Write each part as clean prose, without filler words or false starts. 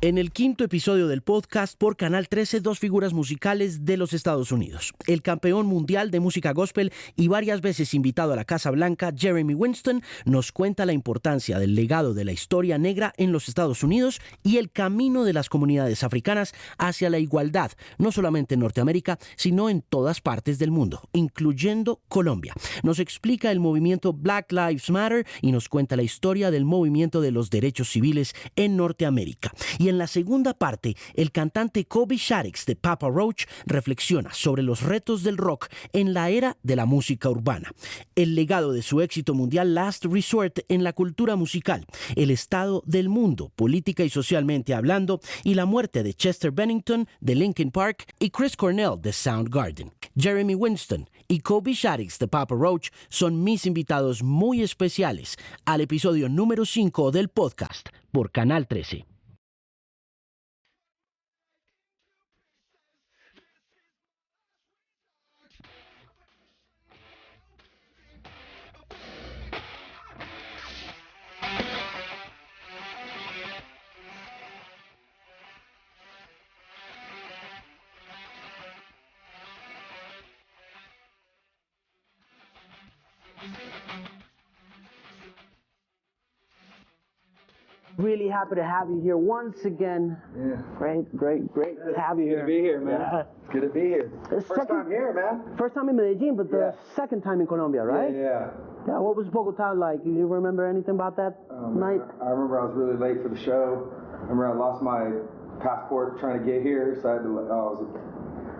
En el quinto episodio del podcast por Canal 13, dos figuras musicales de los Estados Unidos. El campeón mundial de música góspel y varias veces invitado a la Casa Blanca, Jeremy Winston, nos cuenta la importancia del legado de la historia negra en los Estados Unidos y el camino de las comunidades africanas hacia la igualdad, no solamente en Norteamérica, sino en todas partes del mundo, incluyendo Colombia. Nos explica el movimiento Black Lives Matter y nos cuenta la historia del movimiento de los derechos civiles en Norteamérica. Y en la segunda parte, el cantante Kobe Shaddix de Papa Roach reflexiona sobre los retos del rock en la era de la música urbana, el legado de su éxito mundial Last Resort en la cultura musical, el estado del mundo, política y socialmente hablando, y la muerte de Chester Bennington de Linkin Park y Chris Cornell de Soundgarden. Jeremy Winston y Kobe Shaddix de Papa Roach son mis invitados muy especiales al episodio número 5 del podcast por Canal 13. Really happy to have you here once again. Yeah. Great to have you here. Good to be here, man. Yeah. It's good to be here. First time here, man. First time in Medellin, but the second time in Colombia, right? Yeah. Yeah, what was Bogota like? You remember anything about that night? I remember I was really late for the show. I remember I lost my passport trying to get here, so I had to,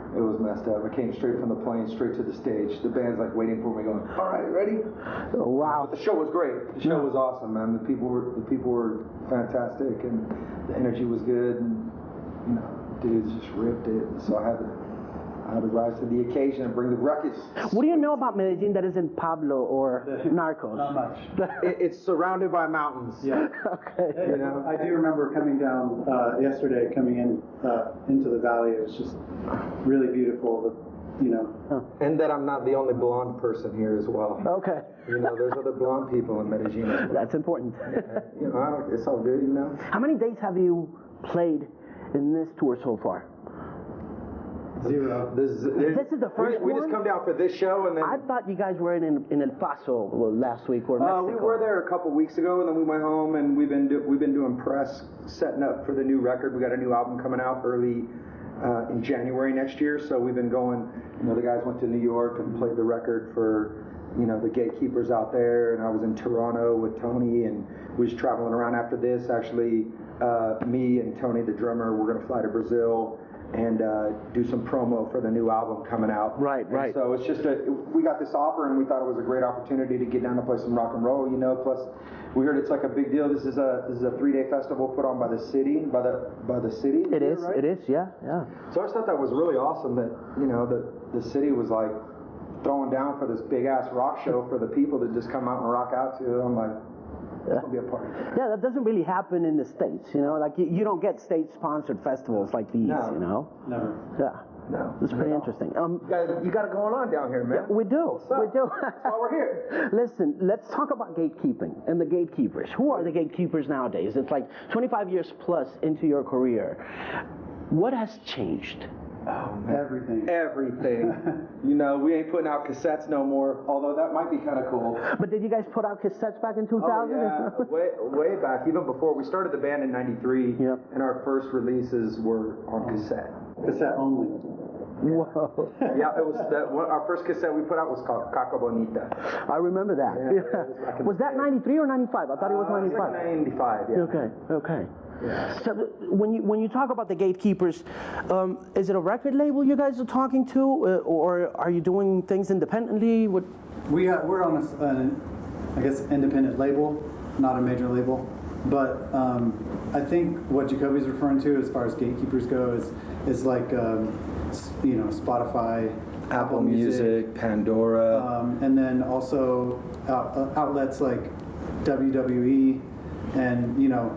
it was messed up. I came straight from the plane, straight to the stage. The band's like waiting for me going, all right, ready? Oh, wow. But the show was great. The show was awesome, man. The people were fantastic, and the energy was good, and you know, dudes just ripped it. So I had to rise to the occasion and bring the ruckus. What do you know about Medellin that isn't Pablo or Narcos? Not much. It's surrounded by mountains. Yeah. Okay. You know? I do remember coming down yesterday, coming in into the valley. It was just really beautiful. You know. And that I'm not the only blonde person here as well. Okay. You know, there's other blonde people in Medellin as well. That's important. You know, it's all good, you know. How many days have you played in this tour so far? 0. This is the first we one? just come down for this show, and then I thought you guys were in El Paso last week or Mexico. we were there a couple weeks ago, and then we went home, and we've been doing press, setting up for the new record. We got a new album coming out early in January next year, so we've been going. You know, the guys went to New York and played the record for, you know, the gatekeepers out there, and I was in Toronto with Tony, and we was traveling around after this. Actually, me and Tony, the drummer, we're going to fly to Brazil and do some promo for the new album coming out. Right. So it's just we got this offer, and we thought it was a great opportunity to get down to play some rock and roll, you know. Plus, we heard it's like a big deal. This is a 3-day festival put on by the city, by the city. It is. Right? It is. Yeah. So I just thought that was really awesome that, you know, the city was like throwing down for this big ass rock show for the people to just come out and rock out to. I'm like, it's gonna be a party. Yeah, that doesn't really happen in the States, you know. Like you don't get state-sponsored festivals like these, No. you know. Never. No. It's pretty interesting. You got it going on down here, man. We do. What's up? We do. That's why we're here. Listen, let's talk about gatekeeping and the gatekeepers. Who are the gatekeepers nowadays? It's like 25 years plus into your career. What has changed? Oh, man. Everything. You know, we ain't putting out cassettes no more, although that might be kind of cool. But did you guys put out cassettes back in 2000? Oh, yeah. way back, even before. We started the band in 93, Yep. and our first releases were on cassette. Cassette only. Whoa. Yeah, it was our first cassette we put out was called Caca Bonita. I remember that. Yeah. Was that 93 or 95? I thought it was 95. It was like 95, yeah. Okay. Yeah. So when you talk about the gatekeepers, is it a record label you guys are talking to, or are you doing things independently? We're on a I guess independent label, not a major label. But I think what Jacoby's referring to as far as gatekeepers go is like you know, Spotify, Apple Music, Pandora, and then also outlets like WWE, and you know,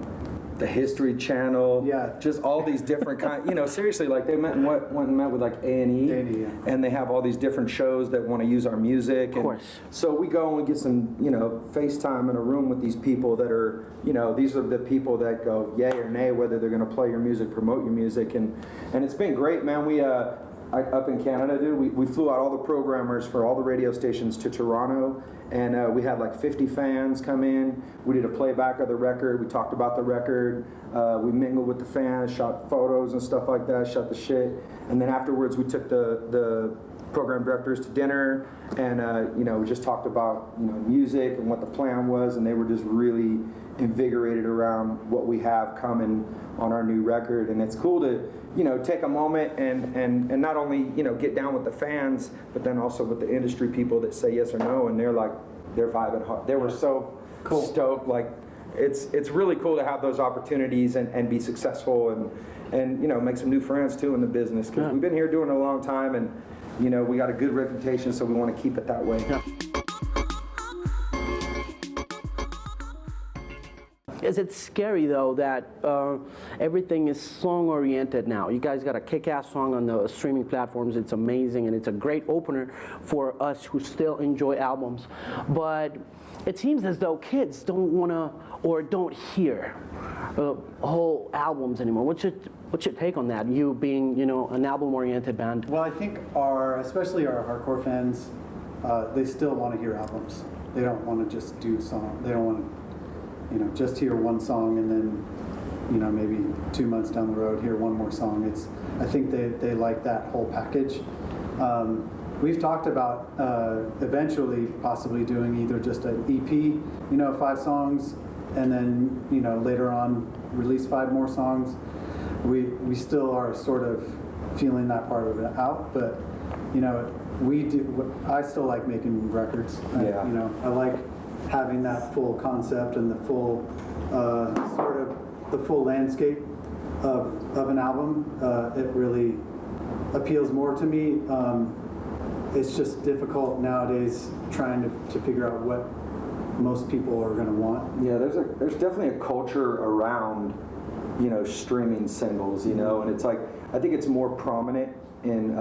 the History Channel, Yeah. just all these different kind. You know, seriously, like they went and met with like A&E, A&E, yeah. and they have all these different shows that want to use our music. Of course. So we go and get some, you know, FaceTime in a room with these people that are, you know, these are the people that go yay or nay whether they're going to play your music, promote your music, and it's been great, man. We up in Canada, dude, we flew out all the programmers for all the radio stations to Toronto, and we had like 50 fans come in. We did a playback of the record. We talked about the record. We mingled with the fans, shot photos and stuff like that, shot the shit. And then afterwards, we took the program directors to dinner, and you know, we just talked about, you know, music and what the plan was, and they were just really invigorated around what we have coming on our new record. And it's cool to, you know, take a moment and not only, you know, get down with the fans, but then also with the industry people that say yes or no, and they're vibing hard. They were so Cool. stoked. Like it's really cool to have those opportunities and be successful and you know, make some new friends too in the business, because we've been here doing it a long time, and you know, we got a good reputation, so we want to keep it that way. Yeah. Is it scary though that everything is song oriented now? You guys got a kick-ass song on the streaming platforms. It's amazing, and it's a great opener for us who still enjoy albums. But it seems as though kids don't want to or don't hear whole albums anymore. What's your take on that? You being, you know, an album oriented band. Well, I think especially our hardcore fans, they still want to hear albums. They don't want to just do songs. They don't want to, you know, just hear one song and then, you know, maybe 2 months down the road hear one more song. I think they like that whole package. We've talked about eventually possibly doing either just an EP, you know, 5 songs, and then, you know, later on release 5 more songs. We still are sort of feeling that part of it out, but, you know, I still like making records. Yeah. You know, I like having that full concept and the full sort of the full landscape of an album. It really appeals more to me. It's just difficult nowadays trying to figure out what most people are going to want. Yeah, there's definitely a culture around, you know, streaming singles, you know, and it's like, I think it's more prominent in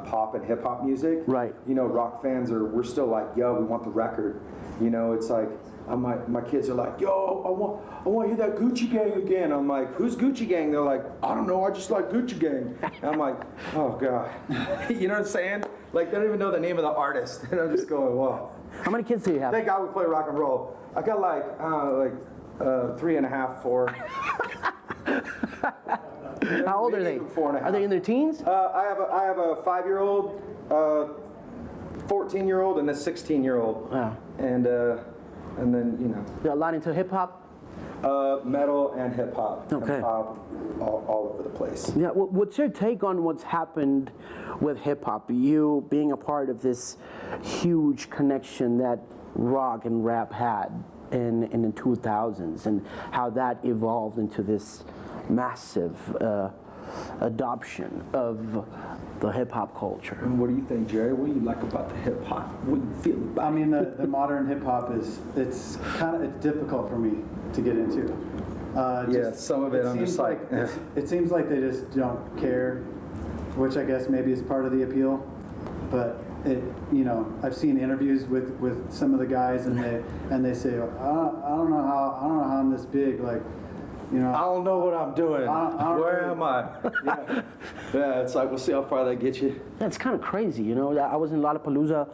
pop and hip hop music. Right. You know, rock fans we're still like, yo, we want the record. You know, it's like, my kids are like, yo, I want to hear that Gucci Gang again. I'm like, who's Gucci Gang? They're like, I don't know, I just like Gucci Gang. And I'm like, oh God. You know what I'm saying? Like, they don't even know the name of the artist. And I'm just going, wow. How many kids do you have? Thank God we play rock and roll. I got like 3.5, 4. How old are they? 4.5. Are they in their teens? I have a 5-year-old, 14-year-old, and a 16-year-old. Wow. And then, you know. They're a lot into hip hop? Metal and hip hop. Okay. And pop all over the place. Yeah, what's your take on what's happened with hip hop? You being a part of this huge connection that rock and rap had in the 2000s, and how that evolved into this massive adoption of the hip hop culture. And what do you think, Jerry? What do you like about the hip hop? What do you feel about it? I mean, the modern hip hop it's difficult for me to get into. Yeah, some of it I'm just like, it seems like they just don't care, which I guess maybe is part of the appeal. But you know, I've seen interviews with some of the guys, and they say, I don't know how I'm this big, like, you know. I don't know what I'm doing. Where am I? Yeah. Yeah, it's like, we'll see how far that gets you. That's kind of crazy, you know. I was in Lollapalooza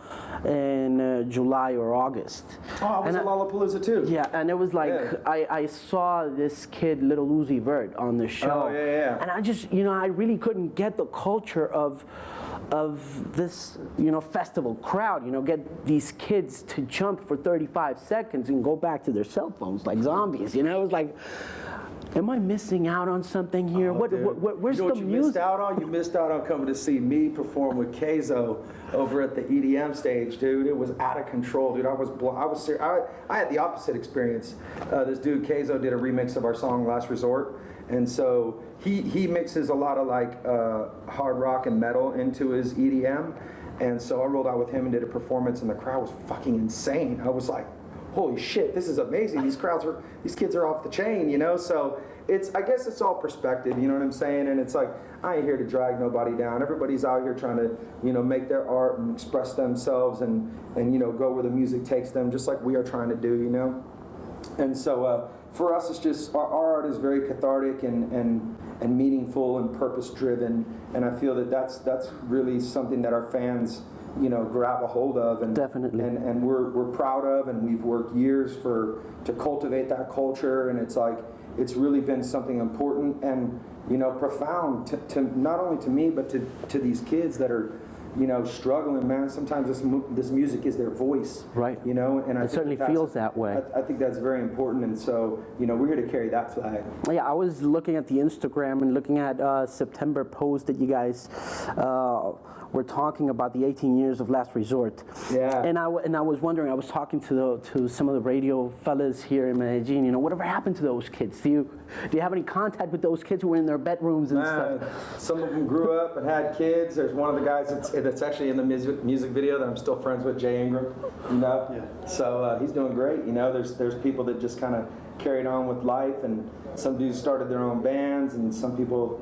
in July or August. Oh, I was And at Lollapalooza too. Yeah, and it was like, Yeah. I saw this kid, Little Uzi Vert, on the show. Oh, yeah. And I just, you know, I really couldn't get the culture of this, you know, festival crowd, you know, get these kids to jump for 35 seconds and go back to their cell phones like zombies, you know. It was like, am I missing out on something here? Oh, Where's you know the what you music? missed out on? You missed out on coming to see me perform with Keizo over at the EDM stage, dude. It was out of control, dude. I had the opposite experience. This dude Keizo did a remix of our song Last Resort, and so he mixes a lot of like hard rock and metal into his EDM, and so I rolled out with him and did a performance, and the crowd was fucking insane. I was like, holy shit, this is amazing. These kids are off the chain, you know? So I guess it's all perspective, you know what I'm saying? And it's like, I ain't here to drag nobody down. Everybody's out here trying to, you know, make their art and express themselves and you know, go where the music takes them, just like we are trying to do, you know? And so for us, it's just, our art is very cathartic and meaningful and purpose-driven. And I feel that that's really something that our fans, you know, grab a hold of and Definitely. and we're proud of, and we've worked years to cultivate that culture, and it's like it's really been something important and, you know, profound to not only to me but to these kids that are, you know, struggling, man. Sometimes this music is their voice, Right. You know, and I It think certainly feels that way. I think that's very important, and so, you know, we're here to carry that flag. Yeah, I was looking at the Instagram and looking at September post that you guys were talking about the 18 years of Last Resort. Yeah. And I was wondering, I was talking to some of the radio fellas here in Medellin, you know, whatever happened to those kids? Do you have any contact with those kids who were in their bedrooms and stuff? Some of them grew up and had kids. There's one of the guys that's actually in the music video that I'm still friends with, Jay Ingram, you know? Yeah. So he's doing great, you know. There's people that just kind of carried on with life, and some dudes started their own bands, and some people,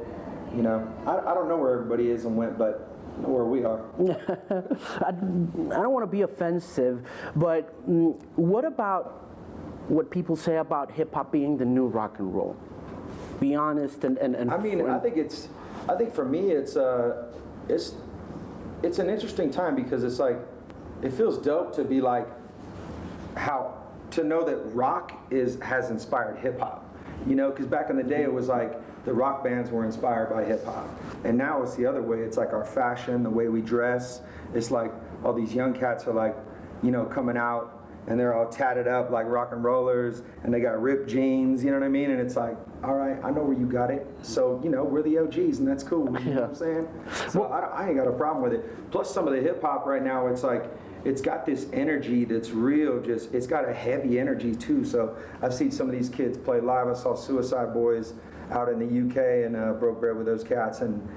you know, I don't know where everybody is and went, but I know where we are. I don't want to be offensive, but what about what people say about hip-hop being the new rock and roll? Be honest and I mean, I think for me it's an interesting time, because it's like, it feels dope to be like, to know that rock has inspired hip hop, you know, because back in the day it was like the rock bands were inspired by hip hop, and now it's the other way. It's like our fashion, the way we dress. It's like all these young cats are like, you know, coming out and they're all tatted up like rock and rollers, and they got ripped jeans, you know what I mean? And it's like, all right, I know where you got it. So, you know, we're the OGs, and that's cool. You know what I'm saying? So I ain't got a problem with it. Plus, some of the hip hop right now, it's like, it's got this energy that's real, it's got a heavy energy too. So I've seen some of these kids play live. I saw Suicide Boys out in the UK and broke bread with those cats, and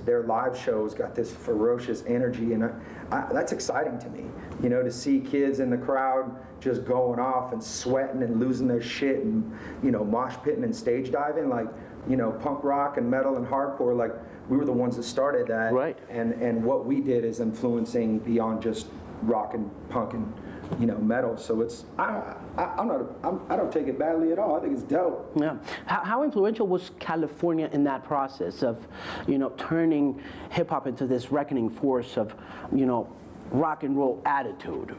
their live shows got this ferocious energy, and that's exciting to me, you know, to see kids in the crowd just going off and sweating and losing their shit and, you know, mosh pitting and stage diving, like, you know, punk rock and metal and hardcore, like, we were the ones that started that, right? And what we did is influencing beyond just rock and punk and, you know, metal. So it's I don't take it badly at all. I think it's dope. Yeah. How influential was California in that process of, you know, turning hip hop into this reckoning force of, you know, rock and roll attitude?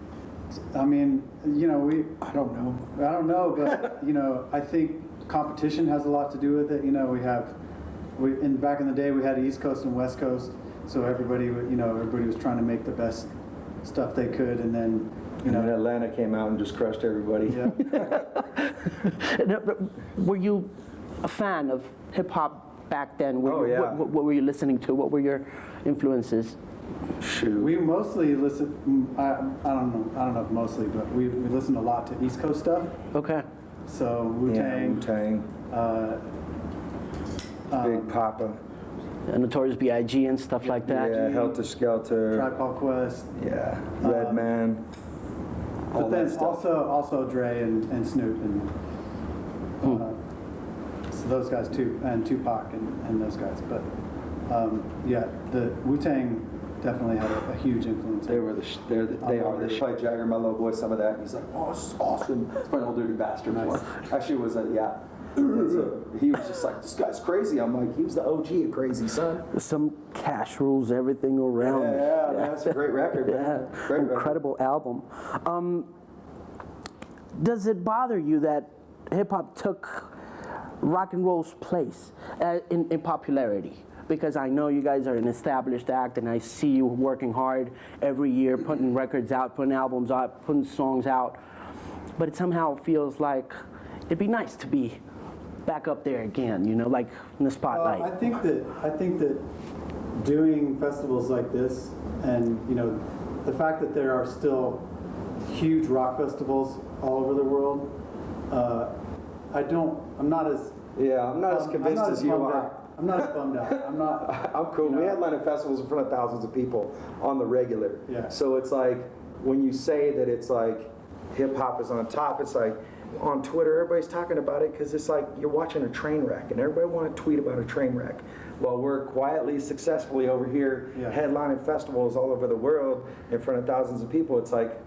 I mean, you know, I don't know, but you know, I think competition has a lot to do with it. You know, back in the day we had East Coast and West Coast, so everybody was trying to make the best stuff they could, and then, you know, and then Atlanta came out and just crushed everybody. Yeah. Were you a fan of hip hop back then? Yeah. What were you listening to? What were your influences? Shoot. We mostly listen. I don't know if mostly, but we listened a lot to East Coast stuff. Okay. So Wu-Tang. Big Papa. Notorious B.I.G. and stuff like that. Yeah, Helter Skelter. Tribe Called Quest. Yeah, Redman. But then also Dre and Snoop and so those guys too, and Tupac and those guys. But yeah, the Wu-Tang definitely had a huge influence. They are the Shite Jagger, my little boy, some of that. And he's like, oh, this is awesome. It's my old dirty bastard. Nice. Actually, it was he was just like, this guy's crazy. I'm like, he was the OG of crazy, son. Some Cash rules everything around. Yeah, that's a great record, man. Yeah, Great incredible album. Does it bother you that hip hop took rock and roll's place in popularity? Because I know you guys are an established act, and I see you working hard every year, putting records out, putting albums out, putting songs out. But it somehow feels like it'd be nice to be back up there again, you know, like in the spotlight. I think that doing festivals like this, and you know, the fact that there are still huge rock festivals all over the world, I'm not as convinced as you are. I'm not as bummed out. I'm cool. You know, we headline festivals in front of thousands of people on the regular. Yeah. So it's like, when you say that it's like, hip hop is on top. It's like on Twitter, everybody's talking about it because it's like you're watching a train wreck, and everybody want to tweet about a train wreck. Well, we're quietly, successfully over here headlining festivals all over the world in front of thousands of people. It's like,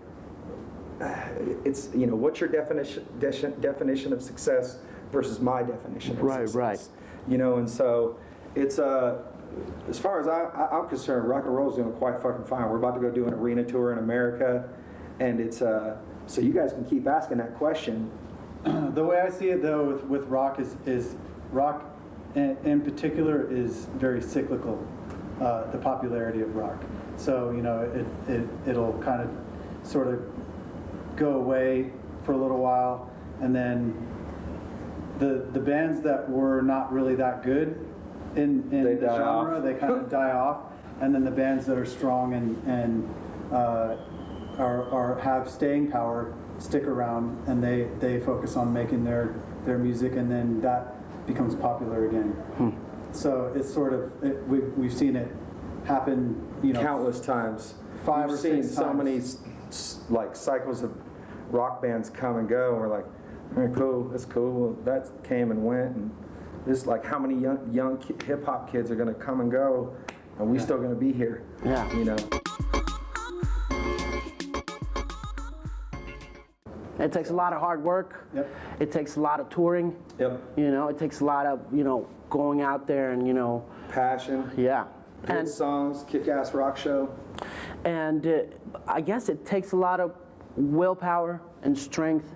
it's, you know, what's your definition of success versus my definition of success? Right. You know, and so it's as far as I'm concerned, rock and roll's doing quite fucking fine. We're about to go do an arena tour in America, and it's so you guys can keep asking that question. The way I see it though with rock is rock in particular is very cyclical, the popularity of rock. So, you know, it'll kind of sort of go away for a little while, and then the bands that were not really that good in the genre, they kind of die off, and then the bands that are strong and have staying power stick around, and they focus on making their music, and then that becomes popular again. So it's sort of we've seen it happen, you know, countless times. 5 or We've 6 seen times. so many like cycles of rock bands come and go, and we're like, all right, cool, that's cool. That came and went, and this, like, how many young hip hop kids are gonna come and go, and we still gonna be here? Yeah. You know. It takes a lot of hard work. Yep. It takes a lot of touring. Yep. You know, it takes a lot of, you know, going out there and, you know. Passion. Yeah. Good songs, kick-ass rock show. And I guess it takes a lot of willpower and strength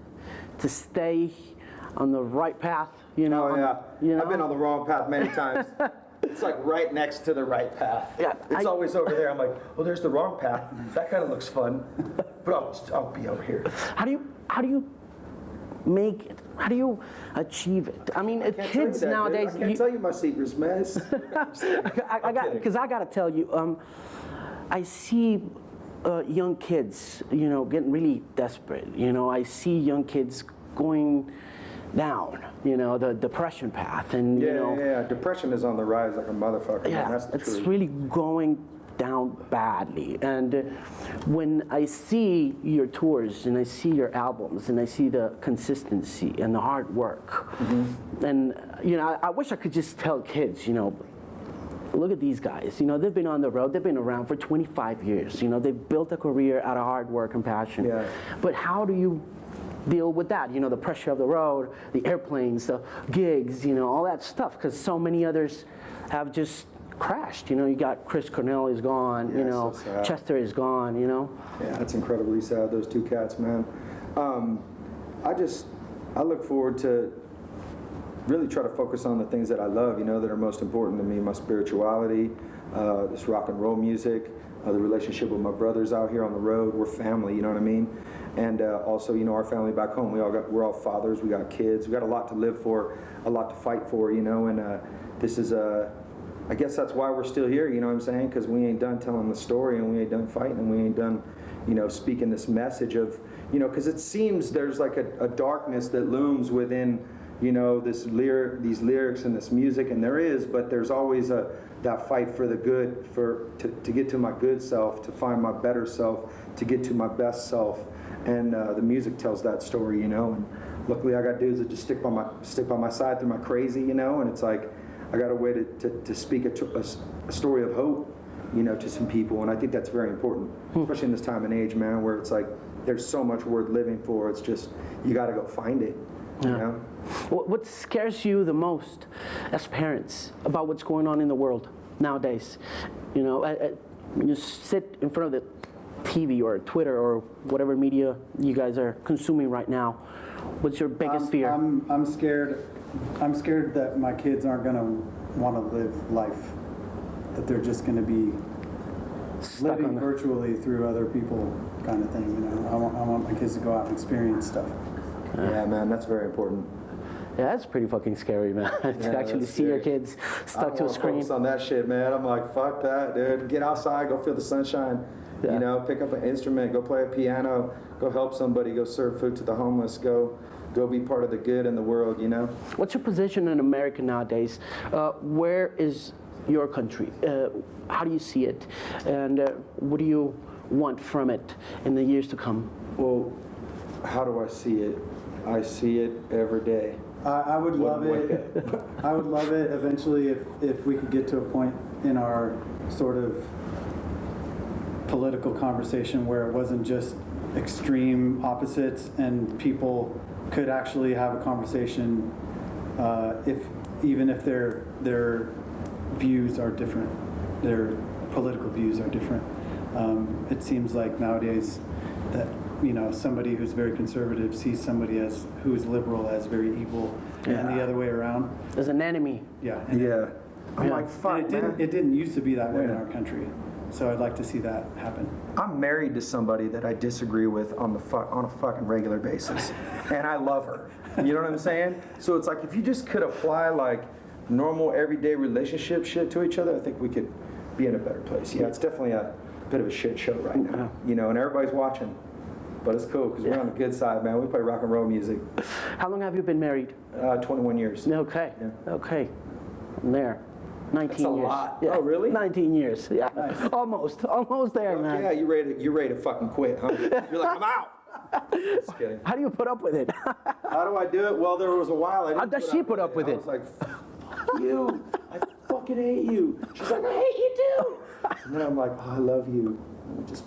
to stay on the right path, you know. Oh yeah. You know? I've been on the wrong path many times. It's like right next to the right path. Yeah, It's always over there. I'm like, well, there's the wrong path. That kind of looks fun, but I'll be over here. How do you make it? How do you achieve it? I mean, kids nowadays. I can't tell you my secrets, man. Because I got to tell you, I see young kids, you know, getting really desperate. You know, I see young kids going down, you know, the depression path, and you know, yeah. Depression is on the rise like a motherfucker. yeah, man. That's the it's truth. really going down badly. And when I see your tours and I see your albums and I see the consistency and the hard work, and you know, I wish I could just tell kids, you know, look at these guys. You know, they've been on the road. They've been around for 25 years. You know, they've built a career out of hard work and passion. Yeah. But how do you deal with that? You know, the pressure of the road, the airplanes, the gigs, you know, all that stuff. Because so many others have just crashed. You know, you got Chris Cornell is gone. Yeah, you know, so sad. Chester is gone. You know. Yeah, that's incredibly sad. Those two cats, man. I look forward to really try to focus on the things that I love, you know, that are most important to me. My spirituality, this rock and roll music, the relationship with my brothers out here on the road. We're family, you know what I mean? And also, you know, our family back home. We're all fathers. We got kids. We got a lot to live for, a lot to fight for, you know. And this is I guess that's why we're still here. You know what I'm saying? Because we ain't done telling the story, and we ain't done fighting, and we ain't done, you know, speaking this message of, you know, because it seems there's like a darkness that looms within, you know, these lyrics and this music, and there is, but there's always that fight for the good, to get to my good self, to find my better self, to get to my best self, and the music tells that story, you know. And luckily, I got dudes that just stick by my side through my crazy, you know. And it's like I got a way to speak a story of hope, you know, to some people, and I think that's very important, especially in this time and age, man, where it's like there's so much worth living for. It's just you got to go find it. You know? What scares you the most as parents about what's going on in the world nowadays? You know, when you sit in front of the TV or Twitter or whatever media you guys are consuming right now, what's your biggest fear? I'm scared. I'm scared that my kids aren't going to want to live life, that they're just going to be Stuck living virtually through other people, kind of thing. You know, I want my kids to go out and experience stuff. Yeah, man, that's very important. Yeah, that's pretty fucking scary, man. To actually see your kids stuck to a screen. Focus on that shit, man. I'm like, fuck that, dude. Get outside, go feel the sunshine. Yeah. You know, pick up an instrument, go play a piano, go help somebody, go serve food to the homeless, go be part of the good in the world, you know? What's your position in America nowadays? Where is your country? How do you see it? And what do you want from it in the years to come? Well, How do I see it? I see it every day. I would love it. I would love it eventually if we could get to a point in our sort of political conversation where it wasn't just extreme opposites and people could actually have a conversation even if their views are different, their political views are different. It seems like nowadays that somebody who's very conservative sees somebody who's liberal as very evil, and the other way around. As an enemy. Yeah. I'm like, fuck, man. It didn't used to be that way in our country, so I'd like to see that happen. I'm married to somebody that I disagree with on a fucking regular basis, and I love her. You know what I'm saying? So it's like if you just could apply like normal everyday relationship shit to each other, I think we could be in a better place. Yeah, it's definitely a bit of a shit show right now, and everybody's watching. But it's cool because we're on the good side, man. We play rock and roll music. How long have you been married? 21 years. Okay. Yeah. Okay. I'm there. 19 That's a years. lot. Yeah. Oh, really? 19 years. Yeah. Nice. Almost there, man. Yeah, you're ready to fucking quit, huh? You're like, I'm out. Just kidding. How do you put up with it? How do I do it? Well, there was a while I didn't. How does she put up with I it? was like, fuck you. I fucking hate you. She's like, I hate you too. And then I'm like, oh, I love you. And it just.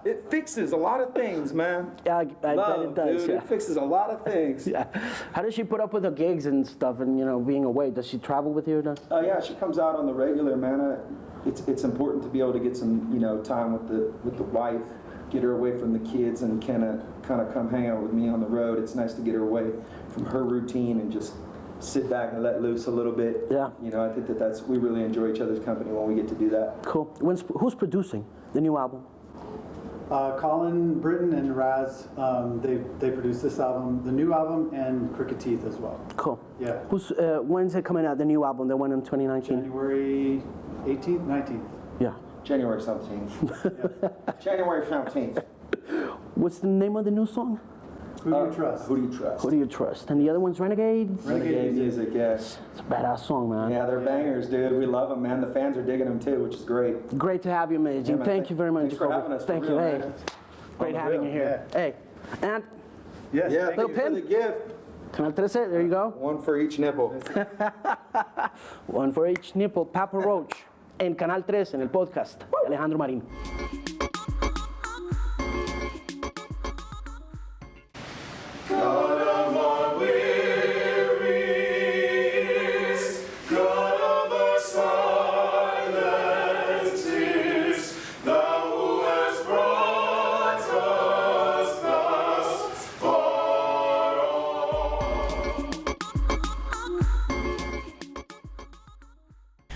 It fixes a lot of things, man. Yeah, I bet it does. Dude, Yeah. it fixes a lot of things. Yeah. How does she put up with the gigs and stuff and, being away? Does she travel with you? Yeah, she comes out on the regular, man. It's important to be able to get some, time with the wife, get her away from the kids and kind of come hang out with me on the road. It's nice to get her away from her routine and just sit back and let loose a little bit. Yeah. I think we really enjoy each other's company when we get to do that. Cool. Who's producing the new album? Colin, Britton, and Raz, they produced this album, the new album, and Crooked Teeth as well. Cool. Yeah. When's it coming out, the new album, the one in 2019? January 18th, 19th. Yeah. January 17th. January 17th. What's the name of the new song? Who Do You Trust? Who Do You Trust? Who Do You Trust? And the other one's Renegades? Renegade music, yes. It's a badass song, man. Yeah, they're bangers, dude. We love them, man. The fans are digging them too, which is great. Great to have you, man. Yeah, man. Thank you very much. Thanks for having us. Thank For you. real, Hey, man. great having you here. Yeah. Hey, and Yes. Yeah, thank thank Little you pin? for the gift. Canal Trece, there you go. One for each nipple. One for each nipple. Papa Roach en Canal 3 en el podcast. Alejandro Marín.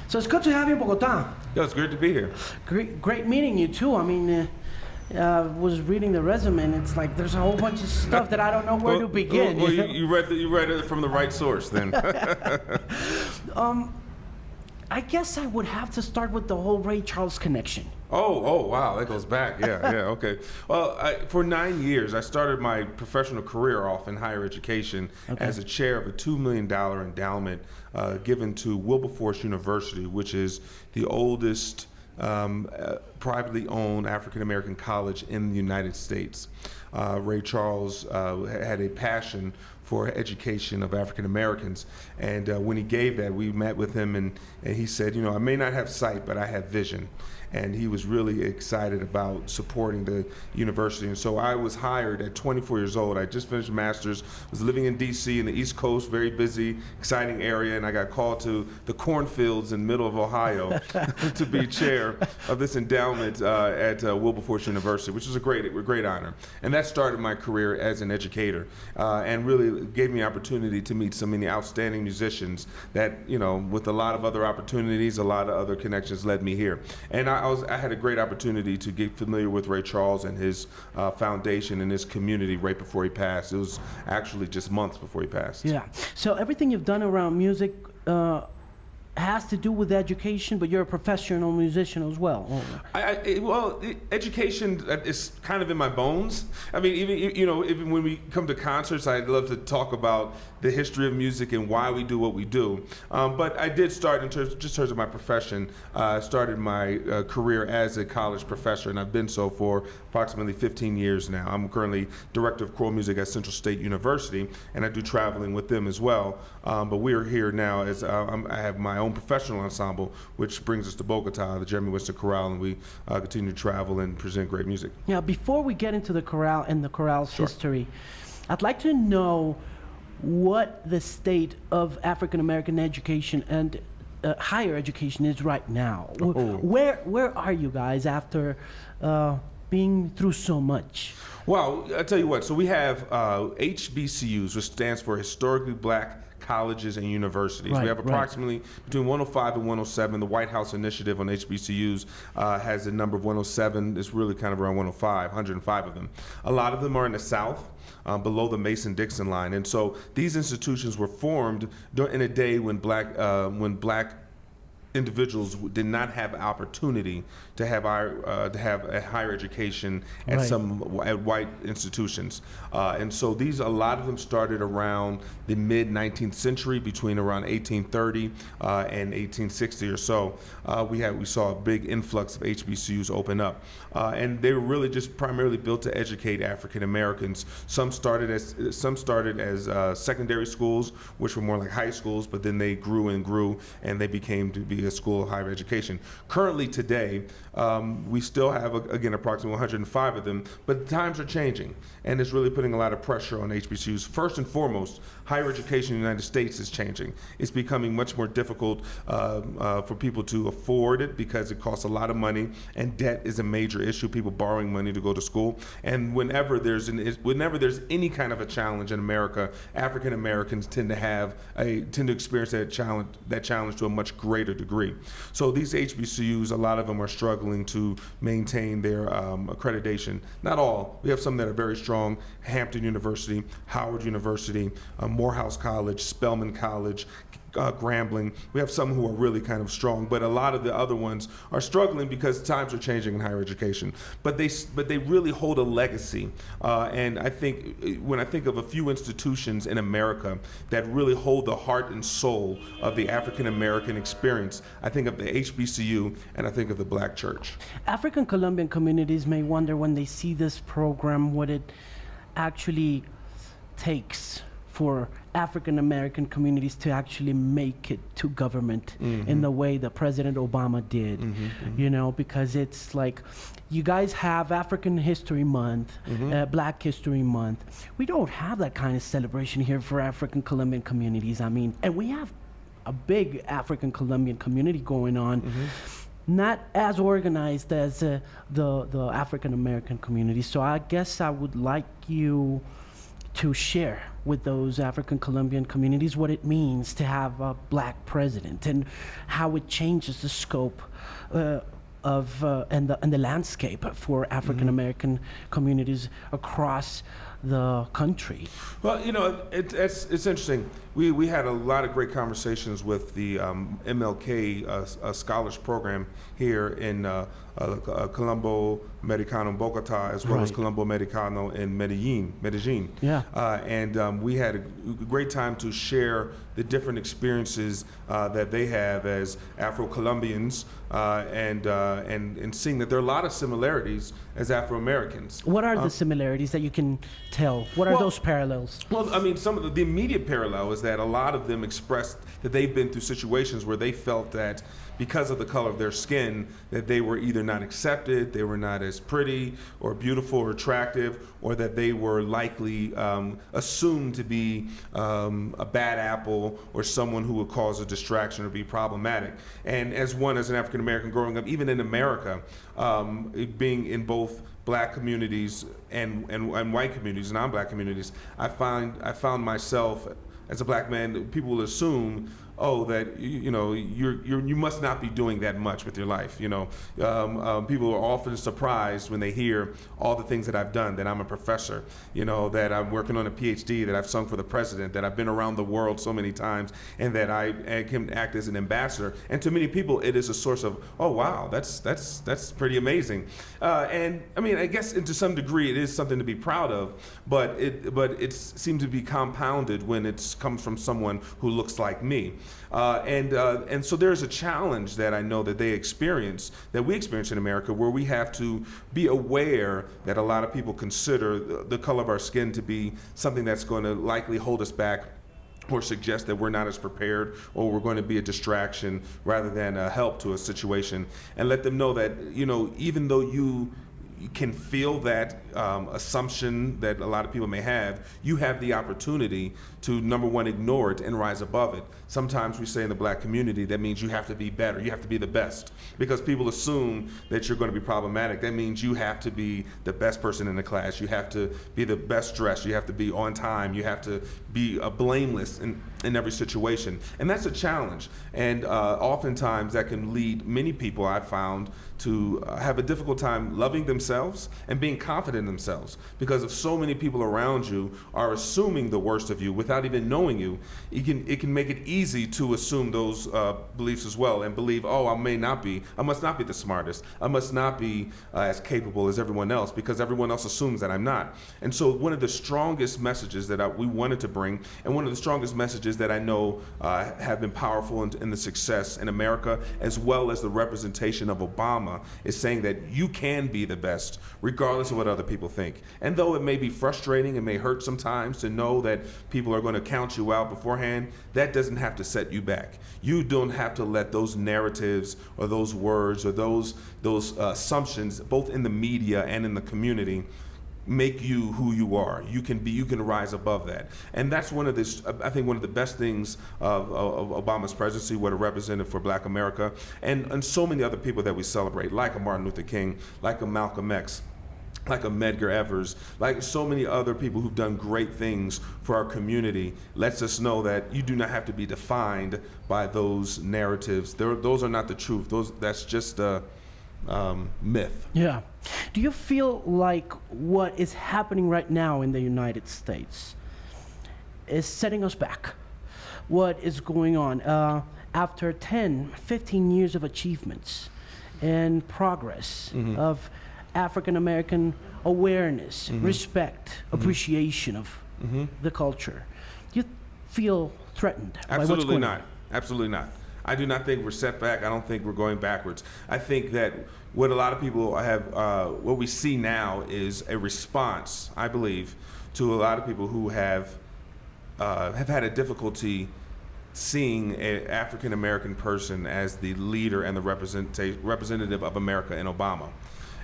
So it's good to have you in Bogota. Yo, it's great to be here. Great meeting you too. I mean, was reading the resume and it's like there's a whole bunch of stuff that I don't know where to begin. Well, you read it from the right source then. I guess I would have to start with the whole Ray Charles connection. Oh, wow, that goes back. Yeah, okay. Well, for 9 years, I started my professional career off in higher education as a chair of a $2 million endowment given to Wilberforce University, which is the oldest privately owned African-American college in the United States. Ray Charles had a passion for education of African Americans, and when he gave that, we met with him, and he said, I may not have sight, but I have vision. And he was really excited about supporting the university. And so I was hired at 24 years old. I just finished a master's, was living in DC in the East Coast, very busy, exciting area, and I got called to the cornfields in the middle of Ohio to be chair of this endowment at Wilberforce University, which was a great honor. And that started my career as an educator and really gave me opportunity to meet so many outstanding musicians that, with a lot of other opportunities, a lot of other connections led me here. And I had a great opportunity to get familiar with Ray Charles and his foundation and his community right before he passed. It was actually just months before he passed. Yeah. So everything you've done around music, has to do with education, but you're a professional musician as well. Education is kind of in my bones. I mean, even when we come to concerts, I love to talk about the history of music and why we do what we do. But I did start in terms of my profession. I started my career as a college professor, and I've been so for approximately 15 years now. I'm currently director of choral music at Central State University, and I do traveling with them as well. But we are here now as I have my own professional ensemble, which brings us to Bogota, the Jeremy Winston Chorale, and we continue to travel and present great music. Now, before we get into the chorale and the chorale's history, I'd like to know what the state of African American education and higher education is right now. Where are you guys after being through so much? Well, I'll tell you what. So we have HBCUs, which stands for Historically Black Colleges and Universities. We have approximately between 105 and 107. The White House Initiative on HBCUs has a number of 107. It's really kind of around 105 of them. A lot of them are in the South, below the Mason-Dixon line. And so these institutions were formed in a day when black individuals did not have opportunity to have a higher education at at white institutions, and so a lot of them started around the mid 19th century, between around 1830 and 1860 or so. We saw a big influx of HBCUs open up, and they were really just primarily built to educate African Americans. Some started as secondary schools, which were more like high schools, but then they grew and they became to be a school of higher education. Currently today, we still have, again, approximately 105 of them, but times are changing, and it's really putting a lot of pressure on HBCUs. First and foremost, higher education in the United States is changing. It's becoming much more difficult for people to afford it because it costs a lot of money, and debt is a major issue, people borrowing money to go to school. And whenever there's any kind of a challenge in America, African Americans tend to experience that challenge to a much greater degree. So these HBCUs, a lot of them are struggling to maintain their accreditation. Not all. We have some that are very strong: Hampton University, Howard University, Morehouse College, Spelman College, Grambling. We have some who are really kind of strong, but a lot of the other ones are struggling because times are changing in higher education. But they really hold a legacy, and I think when I think of a few institutions in America that really hold the heart and soul of the African American experience, I think of the HBCU and I think of the Black Church. African Colombian communities may wonder when they see this program what it actually takes for African American communities to actually make it to government in the way that President Obama did, because it's like you guys have African History Month, Black History Month. We don't have that kind of celebration here for African Colombian communities. I mean, and we have a big African Colombian community going on. Not as organized as the African American community. So I guess I would like you to share with those African Colombian communities what it means to have a Black president and how it changes the scope and the landscape for African American communities across the country. Well, it's interesting. We had a lot of great conversations with the MLK Scholars Program here in Colombo Americano, Bogota, as well as Colombo Americano in Medellin. Yeah. And we had a great time to share the different experiences that they have as Afro-Colombians, and seeing that there are a lot of similarities as Afro-Americans. What are the similarities that you can tell? What are those parallels? Well, I mean, some of the immediate parallel is that a lot of them expressed that they've been through situations where they felt that because of the color of their skin, that they were either not accepted, they were not as pretty or beautiful or attractive, or that they were likely assumed to be a bad apple or someone who would cause a distraction or be problematic. And as an African American growing up, even in America, being in both Black communities and white communities, non-Black communities, I found myself as a Black man, people will assume, oh, that you must not be doing that much with your life. People are often surprised when they hear all the things that I've done, that I'm a professor, that I'm working on a PhD, that I've sung for the president, that I've been around the world so many times, and that I can act as an ambassador. And to many people, it is a source of, oh wow, that's pretty amazing. And I mean, I guess to some degree, it is something to be proud of, but it seems to be compounded when it comes from someone who looks like me. And so there's a challenge that I know that we experience in America, where we have to be aware that a lot of people consider the color of our skin to be something that's going to likely hold us back, or suggest that we're not as prepared, or we're going to be a distraction rather than a help to a situation. And let them know that, even though you can feel that assumption that a lot of people may have, you have the opportunity to, number one, ignore it and rise above it. Sometimes we say in the black community that means you have to be better, you have to be the best, because people assume that you're going to be problematic. That means you have to be the best person in the class, you have to be the best dressed, you have to be on time, you have to be blameless in every situation. And that's a challenge. And oftentimes that can lead many people, I've found, to have a difficult time loving themselves and being confident in themselves, because if so many people around you are assuming the worst of you without even knowing you, it can make it easy to assume those beliefs as well, and believe, oh, I must not be the smartest, I must not be as capable as everyone else, because everyone else assumes that I'm not. And so one of the strongest messages that we wanted to bring, and one of the strongest messages that I know have been powerful in the success in America, as well as the representation of Obama, is saying that you can be the best regardless of what other people think. And though it may be frustrating, it may hurt sometimes to know that people are going to count you out beforehand, that doesn't have to set you back. You don't have to let those narratives or those words or those assumptions, both in the media and in the community, make you who you are. You can rise above that. And that's I think one of the best things of Obama's presidency, what it represented for Black America, and so many other people that we celebrate, like a Martin Luther King, like a Malcolm X, like a Medgar Evers, like so many other people who've done great things for our community, lets us know that you do not have to be defined by those narratives. Those are not the truth. That's just a myth. Yeah. Do you feel like what is happening right now in the United States is setting us back? What is going on? After 10, 15 years of achievements and progress, of African American awareness, respect, appreciation of the culture, do you feel threatened by what's Absolutely going not. on? Absolutely not. I do not think we're set back. I don't think we're going backwards. I think that what a lot of people have, what we see now is a response, I believe, to a lot of people who have had a difficulty seeing an African American person as the leader and the representative of America in Obama.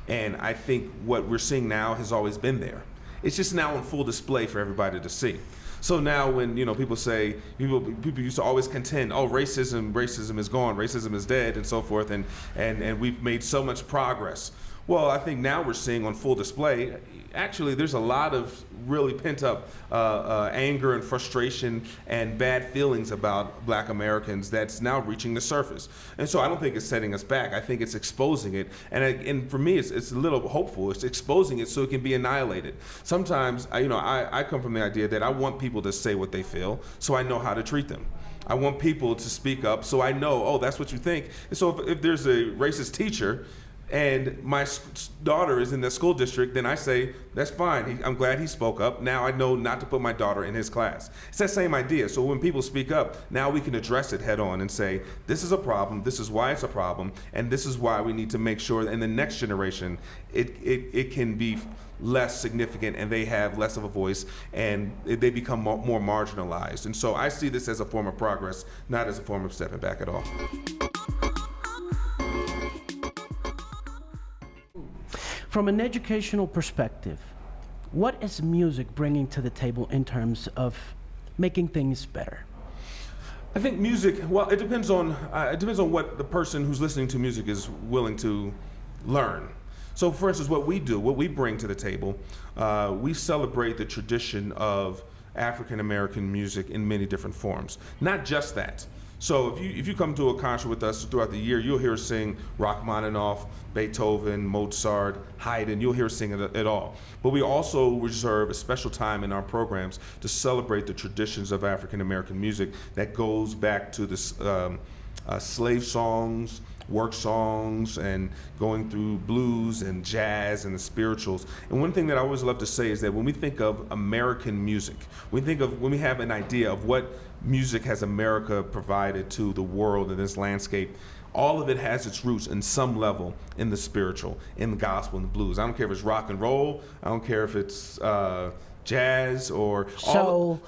And I think what we're seeing now has always been there. It's just now on full display for everybody to see. So now when people say, people used to always contend, oh, racism is gone, racism is dead, and so forth, and we've made so much progress. Well, I think now we're seeing on full display, actually there's a lot of really pent up anger and frustration and bad feelings about Black Americans that's now reaching the surface. And so I don't think it's setting us back. I think it's exposing it. And for me, it's a little hopeful. It's exposing it so it can be annihilated. Sometimes, I come from the idea that I want people to say what they feel so I know how to treat them. I want people to speak up so I know, oh, that's what you think. And so if there's a racist teacher, and my daughter is in the school district, then I say, that's fine. I'm glad he spoke up. Now I know not to put my daughter in his class. It's that same idea. So when people speak up, now we can address it head on and say, this is a problem, this is why it's a problem, and this is why we need to make sure that in the next generation, it can be less significant and they have less of a voice and they become more marginalized. And so I see this as a form of progress, not as a form of stepping back at all. From an educational perspective, what is music bringing to the table in terms of making things better? I think music, well, it depends on what the person who's listening to music is willing to learn. So for instance, what we bring to the table, we celebrate the tradition of African American music in many different forms. Not just that. So if you come to a concert with us throughout the year, you'll hear us sing Rachmaninoff, Beethoven, Mozart, Haydn. You'll hear us sing it all. But we also reserve a special time in our programs to celebrate the traditions of African American music that goes back to the slave songs, work songs, and going through blues and jazz and the spirituals. And one thing that I always love to say is that when we think of American music, when we have an idea of what music has America provided to the world in this landscape, all of it has its roots in some level in the spiritual, in the gospel, and the blues. I don't care if it's rock and roll. I don't care if it's jazz or soul.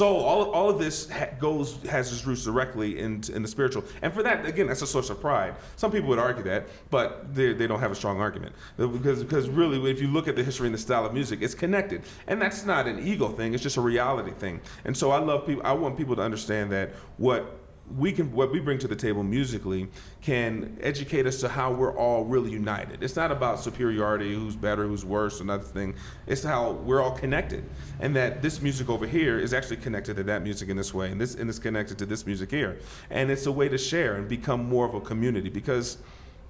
All of this has its roots directly in the spiritual. And for that, again, that's a source of pride. Some people would argue that, but they don't have a strong argument. Because really, if you look at the history and the style of music, it's connected. And that's not an ego thing, it's just a reality thing. And so I want people to understand that what we bring to the table musically can educate us to how we're all really united. It's not about superiority, who's better, who's worse, another thing. It's how we're all connected, and that this music over here is actually connected to that music in this way, and it's connected to this music here. And it's a way to share and become more of a community, because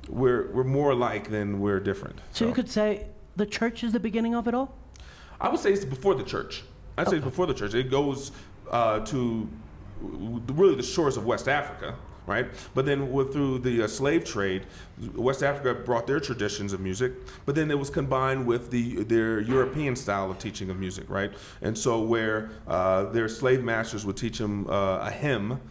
we're more alike than we're different. So you could say the church is the beginning of it all? I would say it's before the church. I'd say it's before the church. It goes to really the shores of West Africa, right? But then through the slave trade, West Africa brought their traditions of music, but then it was combined with their European style of teaching of music, right? And so where their slave masters would teach them a hymn,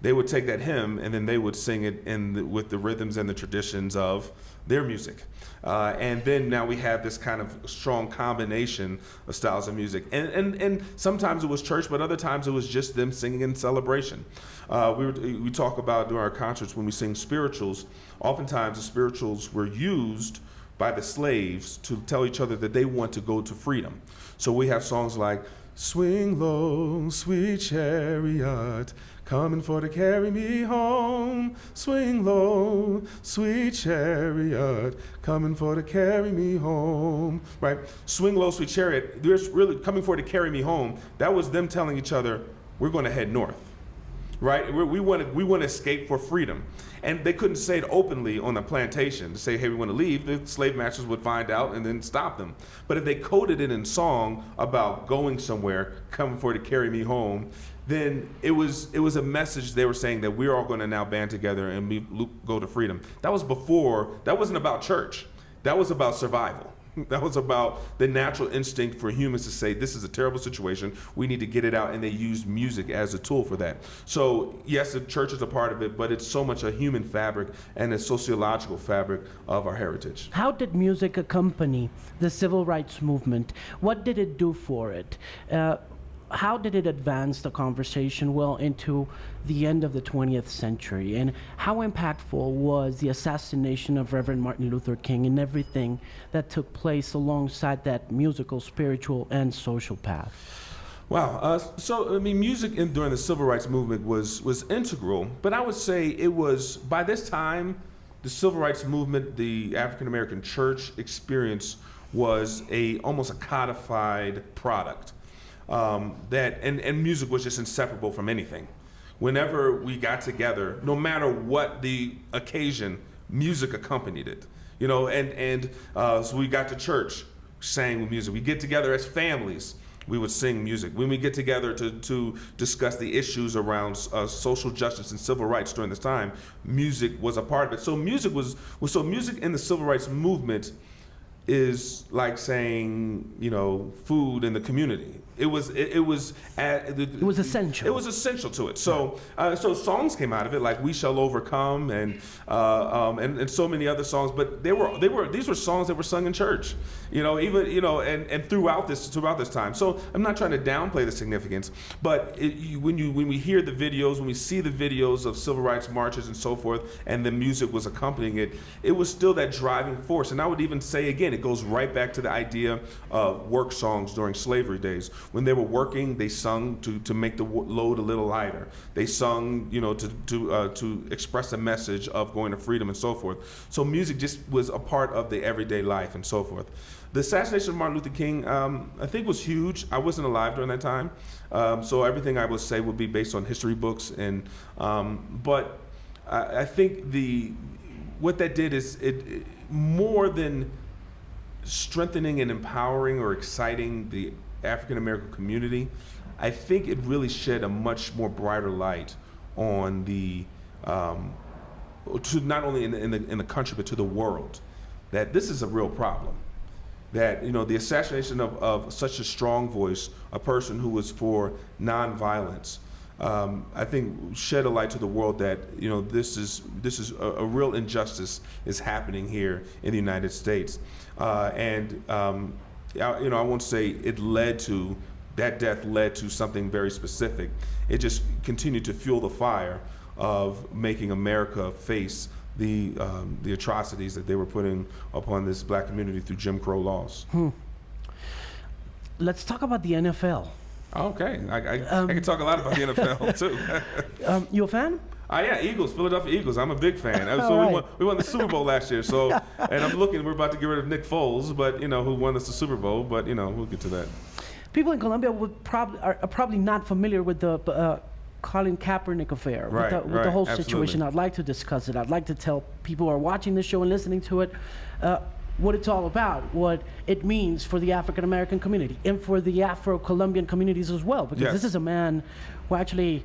they would take that hymn and then they would sing it with the rhythms and the traditions of their music. And then now we have this kind of strong combination of styles of music. And sometimes it was church, but other times it was just them singing in celebration. We talk about during our concerts when we sing spirituals, oftentimes the spirituals were used by the slaves to tell each other that they want to go to freedom. So we have songs like, "Swing low, sweet chariot, coming for to carry me home. Swing low, sweet chariot, coming for to carry me home." Right? Swing low, sweet chariot, there's really coming for to carry me home. That was them telling each other, we're going to head north. Right? We want to escape for freedom. And they couldn't say it openly on a plantation to say, hey, we want to leave. The slave masters would find out and then stop them. But if they coded it in song about going somewhere, coming for to carry me home, then it was a message they were saying that we're all going to now band together and go to freedom. That wasn't about church. That was about survival. That was about the natural instinct for humans to say, this is a terrible situation, we need to get it out, and they used music as a tool for that. So yes, the church is a part of it, but it's so much a human fabric and a sociological fabric of our heritage. How did music accompany the civil rights movement? What did it do for it? How did it advance the conversation well into the end of the 20th century? And how impactful was the assassination of Reverend Martin Luther King and everything that took place alongside that musical, spiritual, and social path? Wow. So, I mean, music during the civil rights movement was integral, but I would say it was, by this time, the civil rights movement, the African American church experience was almost a codified product. And music was just inseparable from anything. Whenever we got together, no matter what the occasion, music accompanied it. You know, so we got to church, sang with music. We get together as families, we would sing music. When we get together to discuss the issues around social justice and civil rights during this time, music was a part of it. So music music in the civil rights movement is like saying, you know, food in the community. It was essential. It was essential to it. So so songs came out of it, like "We Shall Overcome" and so many other songs. But these were songs that were sung in church. You know, even and throughout this time. So I'm not trying to downplay the significance, but when we hear the videos, when we see the videos of civil rights marches and so forth, and the music was accompanying it, it was still that driving force. And I would even say again, it goes right back to the idea of work songs during slavery days, When they were working, they sung to make the load a little lighter. They sung, to express a message of going to freedom and so forth. So music just was a part of the everyday life and so forth. The assassination of Martin Luther King, I think, was huge. I wasn't alive during that time, so everything I would say would be based on history books. But I think what that did is it more than strengthening and empowering or exciting the African American community. I think it really shed a much more brighter light on to not only in the country but to the world, that this is a real problem. That the assassination of such a strong voice, a person who was for nonviolence, I think shed a light to the world that this is a real injustice is happening here in the United States, I won't say that death led to something very specific. It just continued to fuel the fire of making America face the atrocities that they were putting upon this black community through Jim Crow laws. Let's talk about the NFL. Okay, I can talk a lot about the NFL too. You a fan? Yeah, Eagles, Philadelphia Eagles. I'm a big fan. We won the Super Bowl last year. So, and we're about to get rid of Nick Foles, but who won us the Super Bowl? But we'll get to that. People in Colombia are probably not familiar with the Colin Kaepernick affair, with the whole situation. Absolutely. I'd like to discuss it. I'd like to tell people who are watching this show and listening to it what it's all about, what it means for the African American community and for the Afro-Colombian communities as well, because this is a man who actually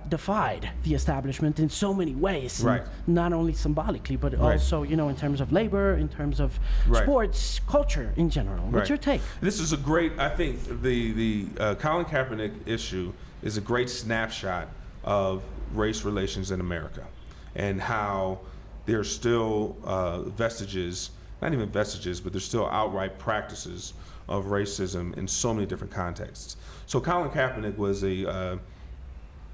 defied the establishment in so many ways, not only symbolically, but also, in terms of labor, in terms of sports, culture in general. What's your take? This is I think the Colin Kaepernick issue is a great snapshot of race relations in America and how there's still vestiges, not even vestiges, but there's still outright practices of racism in so many different contexts. So Colin Kaepernick was a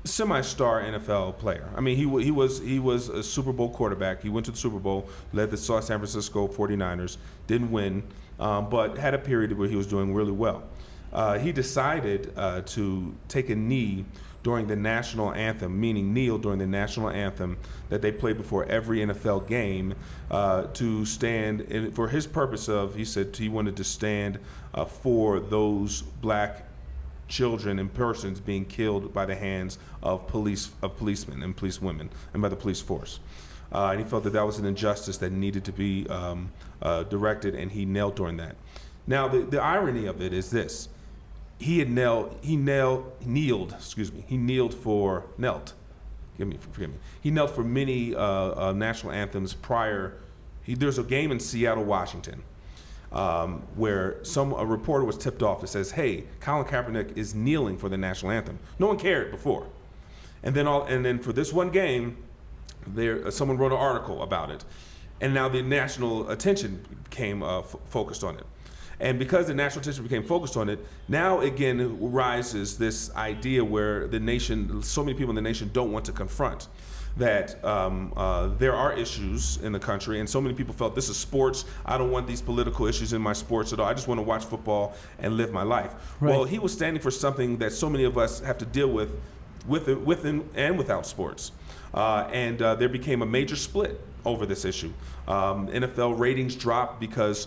semi-star NFL player. I mean, he was a Super Bowl quarterback. He went to the Super Bowl, led the San Francisco 49ers, didn't win, but had a period where he was doing really well. He decided to take a knee during the national anthem, meaning kneel during the national anthem that they play before every NFL game, to stand for his purpose of, he said he wanted to stand for those black children and persons being killed by the hands of policemen and policewomen and by the police force. And he felt that was an injustice that needed to be directed, and he knelt during that. Now, the irony of it is this. He knelt for many national anthems prior. There's a game in Seattle, Washington, where a reporter was tipped off that says, "Hey, Colin Kaepernick is kneeling for the national anthem." No one cared before, and then for this one game, someone wrote an article about it, and now the national attention became focused on it. And because the national attention became focused on it, now again rises this idea where so many people in the nation don't want to confront that there are issues in the country, and so many people felt this is sports. I don't want these political issues in my sports at all. I just want to watch football and live my life. Right. Well, he was standing for something that so many of us have to deal with and without sports. And there became a major split over this issue. NFL ratings dropped because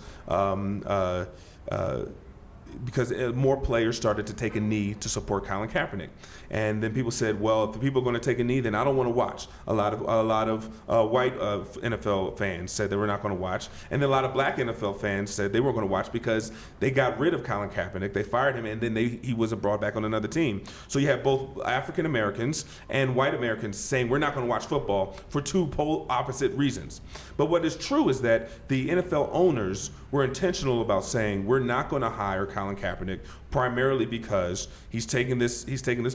more players started to take a knee to support Colin Kaepernick. And then people said, well, if the people are going to take a knee, then I don't want to watch. A lot of white NFL fans said they were not going to watch. And then a lot of black NFL fans said they weren't going to watch because they got rid of Colin Kaepernick. They fired him, and then he wasn't brought back on another team. So you have both African Americans and white Americans saying we're not going to watch football for two opposite reasons. But what is true is that the NFL owners were intentional about saying we're not going to hire Colin Kaepernick primarily because he's taken this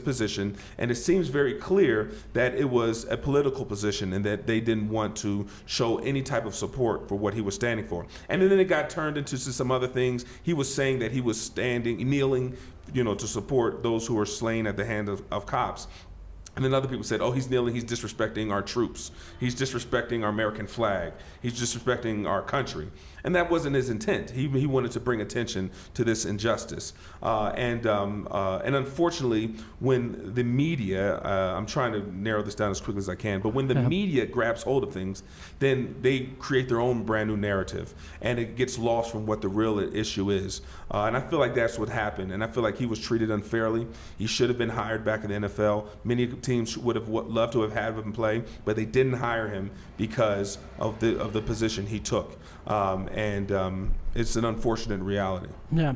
position, and it seems very clear that it was a political position and that they didn't want to show any type of support for what he was standing for. And then it got turned into some other things. He was saying that he was kneeling, to support those who were slain at the hand of cops. And then other people said, oh, he's kneeling, he's disrespecting our troops. He's disrespecting our American flag. He's disrespecting our country. and that wasn't his intent. He wanted to bring attention to this injustice, and unfortunately, when the media, I'm trying to narrow this down as quickly as I can, but when the media grabs hold of things, then they create their own brand new narrative, and it gets lost from what the real issue is. And I feel like that's what happened, and I feel like he was treated unfairly. He should have been hired back in the NFL. Many teams would have loved to have had him play, but they didn't hire him because of the position he took. It's an unfortunate reality. Yeah.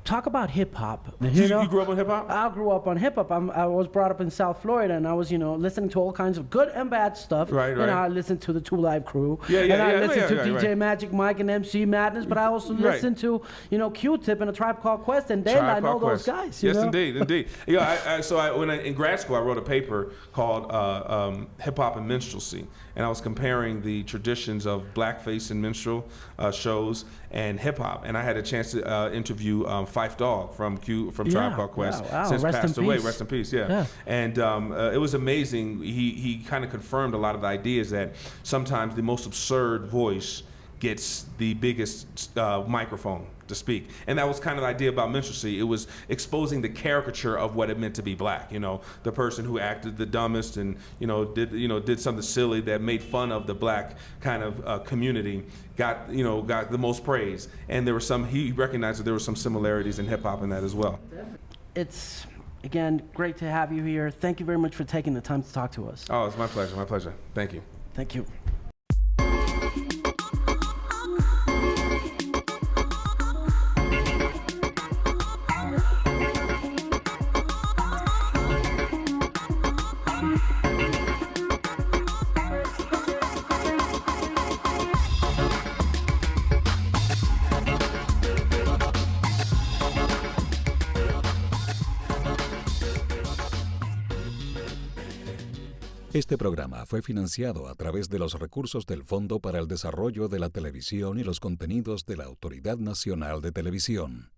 Talk about hip hop. You grew up on hip hop? I grew up on hip hop. I was brought up in South Florida, and I was, listening to all kinds of good and bad stuff. Right. I listened to the Two Live Crew. And I listened to DJ Magic Mike and MC Madness, but I also listened to, Q-Tip and A Tribe Called Quest, and then I know those guys. Yes, indeed. When in grad school, I wrote a paper called Hip Hop and Minstrelsy, and I was comparing the traditions of blackface and minstrel shows and hip hop, and I had a chance to interview Phife Dawg from Tribe Called Quest, since passed away. Rest in peace. Yeah. And it was amazing. He kind of confirmed a lot of the ideas that sometimes the most absurd voice gets the biggest microphone to speak, and that was kind of the idea about minstrelsy. It was exposing the caricature of what it meant to be black. The person who acted the dumbest and did something silly that made fun of the black kind of community got the most praise. And he recognized that there were some similarities in hip hop in that as well. It's again great to have you here. Thank you very much for taking the time to talk to us. Oh, it's my pleasure. My pleasure. Thank you. Thank you. Este programa fue financiado a través de los recursos del Fondo para el Desarrollo de la Televisión y los Contenidos de la Autoridad Nacional de Televisión.